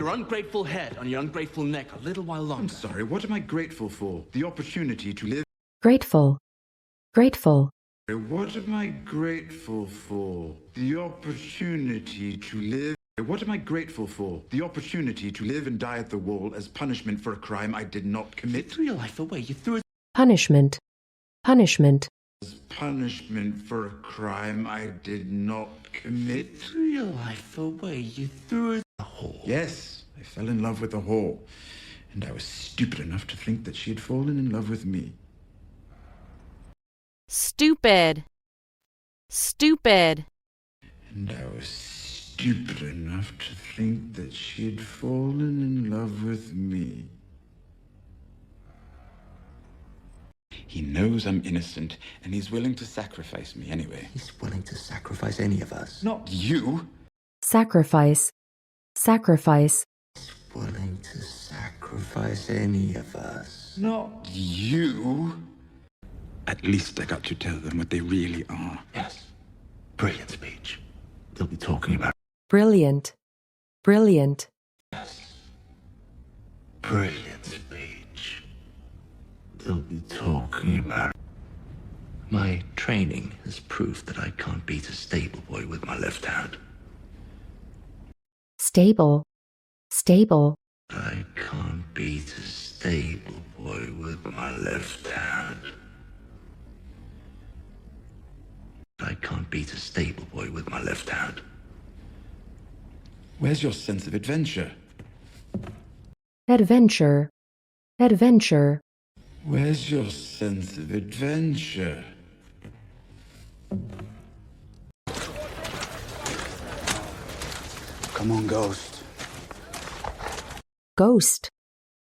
Your ungrateful head on your ungrateful neck a little while longer. I'm sorry, what am I grateful for? The opportunity to live. Grateful. Grateful. What am I grateful for? The opportunity to live. What am I grateful for? The opportunity to live and die at the wall as punishment for a crime I did not commit. You threw your life away. You threw it. Punishment. Punishment. As punishment for a crime I did not commit. You threw your life away. You threw it in the hole. Yes, I fell in love with a whore. And I was stupid enough to think that she had fallen in love with me. Stupid. Stupid. And I was stupid enough to think that she had fallen in love with me. He knows I'm innocent, and he's willing to sacrifice me anyway. He's willing to sacrifice any of us. Not you. Sacrifice. Sacrifice. He's willing to sacrifice any of us. Not you. At least I got to tell them what they really are. Yes. Brilliant speech. They'll be talking about. Brilliant. Brilliant. Yes. Brilliant speech. They'll be talking about. My training has proved that I can't beat a stable boy with my left hand. Stable. Stable. I can't beat a stable boy with my left hand. I can't beat a stable boy with my left hand. Where's your sense of adventure? Adventure. Adventure. Where's your sense of adventure? Come on, Ghost. Ghost.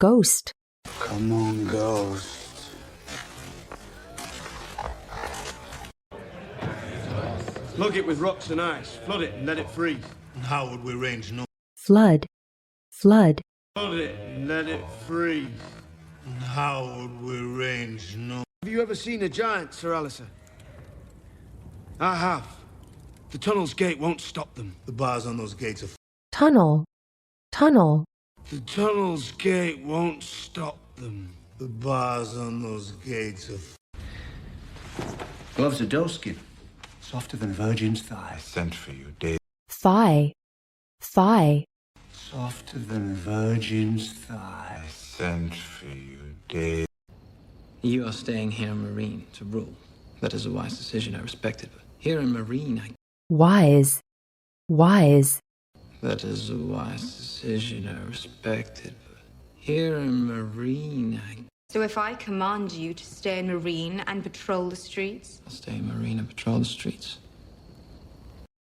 Ghost. Come on, Ghost. Plug it with rocks and ice. Flood it and let it freeze. And how would we range north? Flood. Flood. Flood it and let it freeze. And how would we range north? Have you ever seen a giant, Sir Alistair? I have. The tunnel's gate won't stop them. The bars on those gates are... Tunnel. Tunnel. The tunnel's gate won't stop them. The bars on those gates are... Gloves are doeskin. Softer than a virgin's thigh. I sent for you, Dave. Thigh. Thigh. Softer than a virgin's thigh. I sent for you, Dave. You are staying here in Marine to rule. That is a wise decision. I respect it. But here in Marine, Wise. Wise. That is a wise decision. I respect it. But here in Marine, So if I command you to stay in Marine and patrol the streets? I'll stay in Marine and patrol the streets.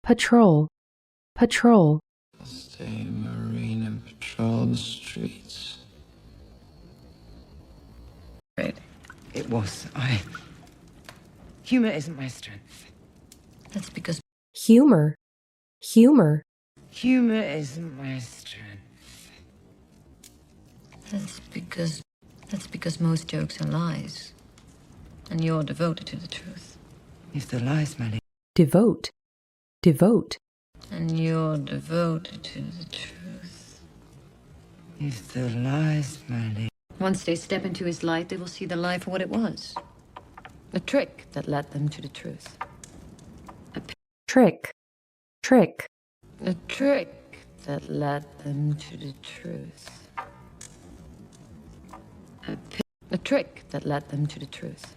Patrol. Patrol. I'll stay in Marine and patrol the streets. It was. Humor isn't my strength. That's because Humor. Humor. humor isn't my strength. That's because most jokes are lies. And you're devoted to the truth. If they're lies, Melly. Devote. Devote. And you're devoted to the truth. If they're lies, Melly. Once they step into his light, they will see the lie for what it was. A trick that led them to the truth. Trick. Trick. A trick that led them to the truth. A trick that led them to the truth.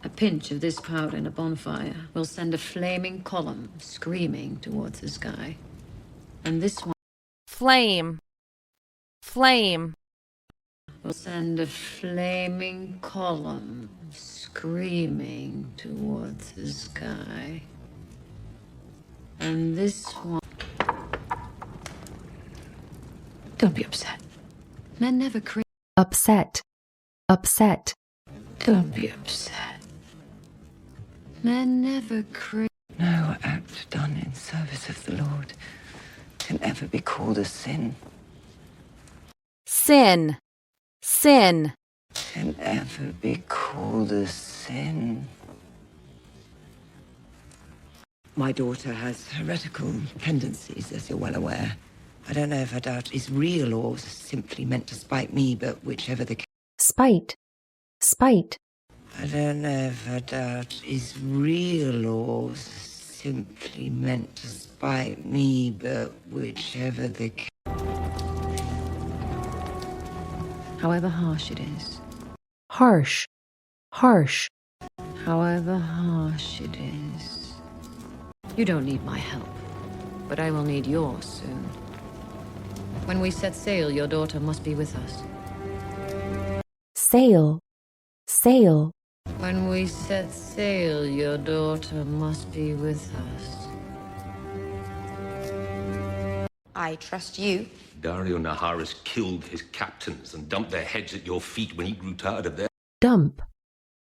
A pinch of this powder in a bonfire will send a flaming column screaming towards the sky. And this one Flame. Flame. will send a flaming column screaming towards the sky. And this one... Don't be upset. Men never create... Upset. Upset. Don't be upset. Men never create... No act done in service of the Lord can ever be called a sin. Sin. Sin. Can ever be called a sin. My daughter has heretical tendencies, as you're well aware. I don't know if her doubt is real or simply meant to spite me, but whichever the case. Spite. Spite. I don't know if her doubt is real or simply meant to spite me, but whichever the case. However harsh it is. Harsh. Harsh. However harsh it is. You don't need my help, but I will need yours soon. When we set sail, your daughter must be with us. Sail. Sail. When we set sail, your daughter must be with us. I trust you. Dario Naharis killed his captains and dumped their heads at your feet when he grew tired of their... Dump.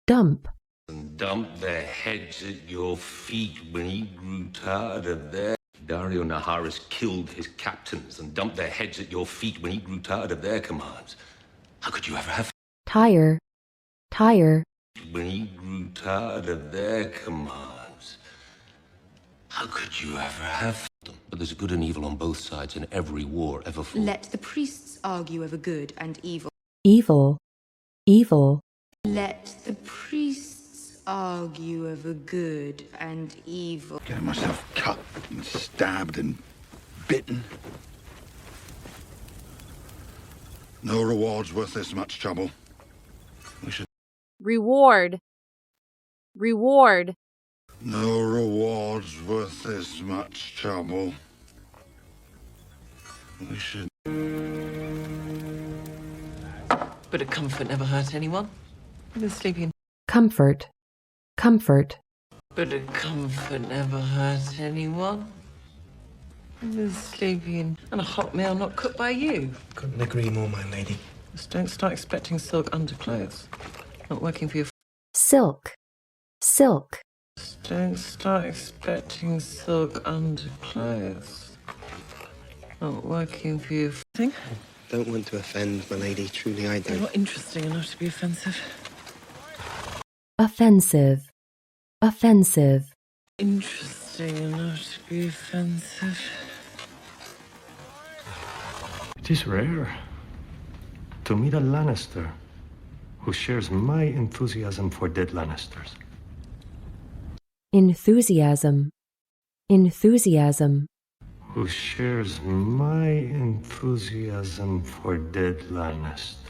Dump. And dumped their heads at your feet when he grew tired of their... Dario Naharis killed his captains and dumped their heads at your feet when he grew tired of their commands. How could you ever have... Tire. Tire. When he grew tired of their commands. How could you ever have... But there's good and evil on both sides in every war ever fought. Let the priests argue over good and evil. Evil. Evil. Let the priests argue over good and evil. Getting myself cut and stabbed and bitten. No reward's worth this much trouble. We should... Reward. Reward. No reward's worth this much trouble. We should... Bit of comfort never hurt anyone. Been sleeping. Comfort. Comfort. Bit of comfort never hurt anyone. Been sleeping. And a hot meal not cooked by you. Couldn't agree more, my lady. Just don't start expecting silk underclothes. Not working for your... Silk. Silk. Just don't start expecting silk underclothes. Not working for your... thing. Don't want to offend, my lady. Truly, I You're don't. not interesting enough to be offensive. Offensive. Offensive. Interesting enough to be offensive. It is rare to meet a Lannister who shares my enthusiasm for dead Lannisters. Enthusiasm. Enthusiasm. Who shares my enthusiasm for dead Lannisters.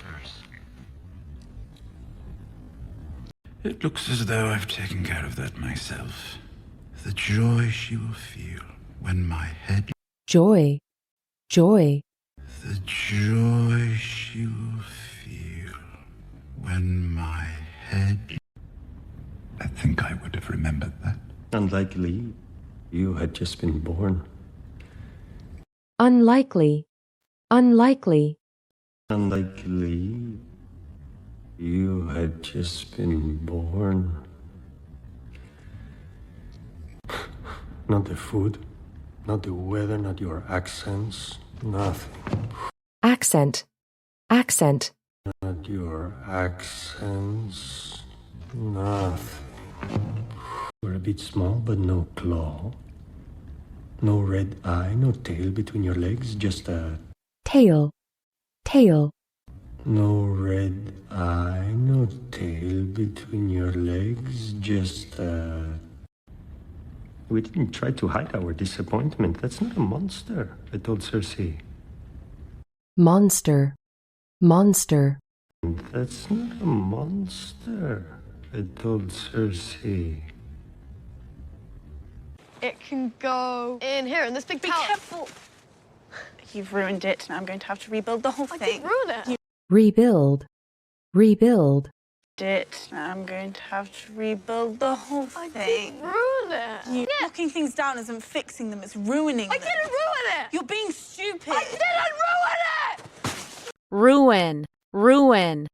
It looks as though I've taken care of that myself. The joy she will feel when my head... Joy. Joy. The joy she will feel when my head... I think I would have remembered that. Unlikely, you had just been born. Unlikely. Unlikely. Unlikely, you had just been born. Not the food, not the weather, not your accents, nothing. Accent. Accent. Not your accents, nothing. You're a bit small, but no claw. No red eye, no tail between your legs, just a... Tail. Tail. No red eye, no tail between your legs, just a... We didn't try to hide our disappointment. That's not a monster, I told Cersei. Monster. Monster. That's not a monster, I told Cersei. It can go in here, in this big pouch. Be careful. You've ruined it. Now I'm going to have to rebuild the whole thing. I didn't ruin it. Rebuild. Rebuild. It. Now I'm going to have to rebuild the whole thing. I didn't ruin it. Knocking things down isn't fixing them, it's ruining them. I didn't ruin it. You're being stupid. I didn't ruin it. Ruin. Ruin.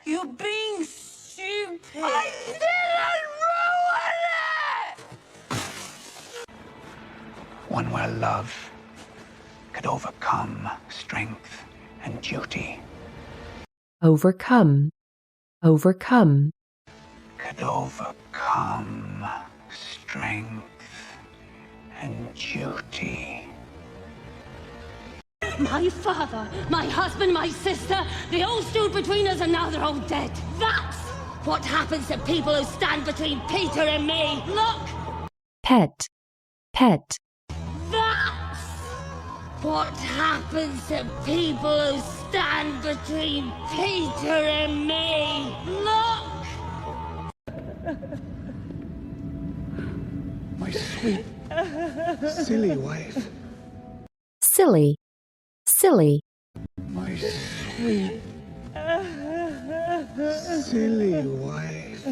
You're being stupid. I didn't ruin it. One where love could overcome strength and duty. Overcome. Overcome. Could overcome strength and duty. My father, my husband, my sister, they all stood between us and now they're all dead. That's what happens to people who stand between Peter and me. Look! Pet. Pet. That's what happens to people who stand between Peter and me. Look! My sweet, silly wife. Silly. Silly. My sweet, silly wife.